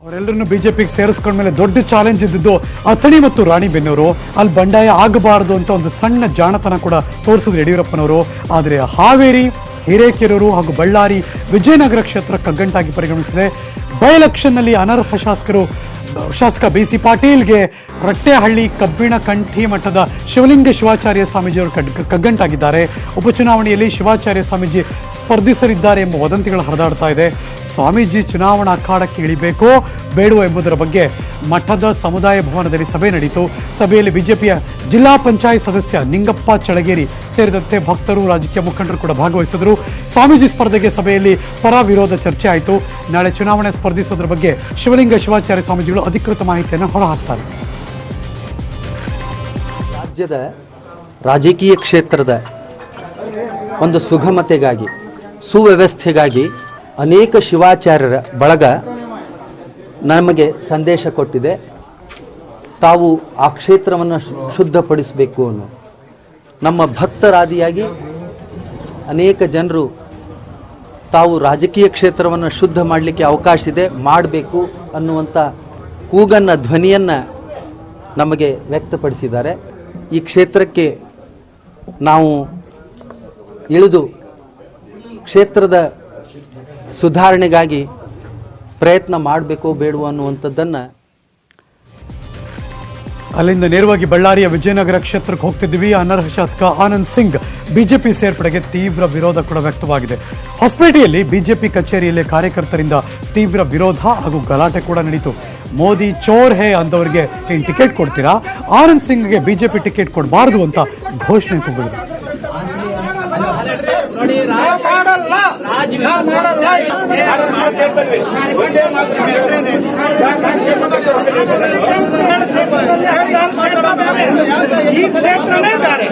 ಅವರೆಲ್ಲರನ್ನು ಬಿಜೆಪಿಗೆ ಸೇರಿಸ್ಕೊಂಡ್ಮೇಲೆ ದೊಡ್ಡ ಚಾಲೆಂಜ್ ಇದ್ದಿದ್ದು ಅಥಣಿ ಮತ್ತು ರಾಣಿಬೆನ್ನೂರು. ಅಲ್ಲಿ ಬಂಡಾಯ ಆಗಬಾರದು ಅಂತ ಒಂದು ಸಣ್ಣ ಜಾಣತನ ಕೂಡ ತೋರಿಸಿದ್ರು ಯಡಿಯೂರಪ್ಪನವರು. ಆದರೆ ಹಾವೇರಿ, ಹಿರೇಕೆರೂರು ಹಾಗೂ ಬಳ್ಳಾರಿ, ವಿಜಯನಗರ ಕ್ಷೇತ್ರ ಕಗ್ಗಂಟಾಗಿ ಪರಿಗಣಿಸಿದೆ. ಬೈ ಎಲೆಕ್ಷನ್ನಲ್ಲಿ ಅನರ್ಹ ಶಾಸಕ BC ಪಾಟೀಲ್ಗೆ ರಟ್ಟೆಹಳ್ಳಿ ಕಬ್ಬಿಣ ಕಂಠಿ ಮಠದ ಶಿವಲಿಂಗ ಶಿವಾಚಾರ್ಯ ಸ್ವಾಮೀಜಿಯವರು ಕಗ್ಗಂಟಾಗಿದ್ದಾರೆ. ಉಪಚುನಾವಣೆಯಲ್ಲಿ ಶಿವಾಚಾರ್ಯ ಸ್ವಾಮೀಜಿ ಸ್ಪರ್ಧಿಸಲಿದ್ದಾರೆ ಎಂಬ ವದಂತಿಗಳು ಹರಿದಾಡ್ತಾ ಇದೆ. ಸ್ವಾಮೀಜಿ ಚುನಾವಣಾ ಅಖಾಡಕ್ಕೆ ಇಳಿಬೇಕೋ ಬೇಡವೋ ಎಂಬುದರ ಬಗ್ಗೆ ಮಠದ ಸಮುದಾಯ ಭವನದಲ್ಲಿ ಸಭೆ ನಡೆಯಿತು. ಸಭೆಯಲ್ಲಿ ಬಿಜೆಪಿಯ ಜಿಲ್ಲಾ ಪಂಚಾಯತ್ ಸದಸ್ಯ ನಿಂಗಪ್ಪ ಚಳಗೇರಿ ಸೇರಿದಂತೆ ಭಕ್ತರು, ರಾಜಕೀಯ ಮುಖಂಡರು ಕೂಡ ಭಾಗವಹಿಸಿದರು. ಸ್ವಾಮೀಜಿ ಸ್ಪರ್ಧೆಗೆ ಸಭೆಯಲ್ಲಿ ಪರ ವಿರೋಧ ಚರ್ಚೆ ಆಯಿತು. ನಾಳೆ ಚುನಾವಣೆ ಸ್ಪರ್ಧಿಸೋದ್ರ ಬಗ್ಗೆ ಶಿವಲಿಂಗ ಶಿವಾಚಾರ್ಯ ಸ್ವಾಮೀಜಿಗಳು ಅಧಿಕೃತ ಮಾಹಿತಿಯನ್ನು ಹೊರಹಾಕ್ತಾರೆ. ರಾಜ್ಯದ ರಾಜಕೀಯ ಕ್ಷೇತ್ರದ ಒಂದು ಸುಗಮತೆಗಾಗಿ, ಸುವ್ಯವಸ್ಥೆಗಾಗಿ ಅನೇಕ ಶಿವಾಚಾರ್ಯರ ಬಳಗ ನಮಗೆ ಸಂದೇಶ ಕೊಟ್ಟಿದೆ. ತಾವು ಆ ಕ್ಷೇತ್ರವನ್ನು ಶುದ್ಧಪಡಿಸಬೇಕು ಅನ್ನೋ ನಮ್ಮ ಭಕ್ತರಾದಿಯಾಗಿ ಅನೇಕ ಜನರು ತಾವು ರಾಜಕೀಯ ಕ್ಷೇತ್ರವನ್ನು ಶುದ್ಧ ಮಾಡಲಿಕ್ಕೆ ಅವಕಾಶ ಇದೆ, ಮಾಡಬೇಕು ಅನ್ನುವಂಥ ಕೂಗನ್ನು, ಧ್ವನಿಯನ್ನು ನಮಗೆ ವ್ಯಕ್ತಪಡಿಸಿದ್ದಾರೆ. ಈ ಕ್ಷೇತ್ರಕ್ಕೆ ನಾವು ಇಳಿದು ಕ್ಷೇತ್ರದ ಸುಧಾರಣೆಗಾಗಿ ಪ್ರಯತ್ನ ಮಾಡಬೇಕೋ ಬೇಡವೋ ಅನ್ನುವಂಥದ್ದನ್ನು. ಅಲ್ಲಿಂದ ನೇರವಾಗಿ ಬಳ್ಳಾರಿಯ ವಿಜಯನಗರ ಕ್ಷೇತ್ರಕ್ಕೆ ಹೋಗ್ತಿದ್ವಿ. ಅನರ್ಹ ಶಾಸಕ ಆನಂದ್ ಸಿಂಗ್ ಬಿಜೆಪಿ ಸೇರ್ಪಡೆಗೆ ತೀವ್ರ ವಿರೋಧ ಕೂಡ ವ್ಯಕ್ತವಾಗಿದೆ. ಹೊಸಪೇಟೆಯಲ್ಲಿ ಬಿಜೆಪಿ ಕಚೇರಿಯಲ್ಲಿ ಕಾರ್ಯಕರ್ತರಿಂದ ತೀವ್ರ ವಿರೋಧ ಹಾಗೂ ಗಲಾಟೆ ಕೂಡ ನಡೀತು. ಮೋದಿ ಚೋರ್ ಹೇ ಅಂದವರಿಗೆ ಏನು ಟಿಕೆಟ್ ಕೊಡ್ತೀರಾ, ಆನಂದ್ ಸಿಂಗ್ಗೆ ಬಿಜೆಪಿ ಟಿಕೆಟ್ ಕೊಡಬಾರ್ದು ಅಂತ ಘೋಷಣೆ ಕೂಗಿದ್ರು. ಈ ಕ್ಷೇತ್ರನೇ ಬೇರೆ.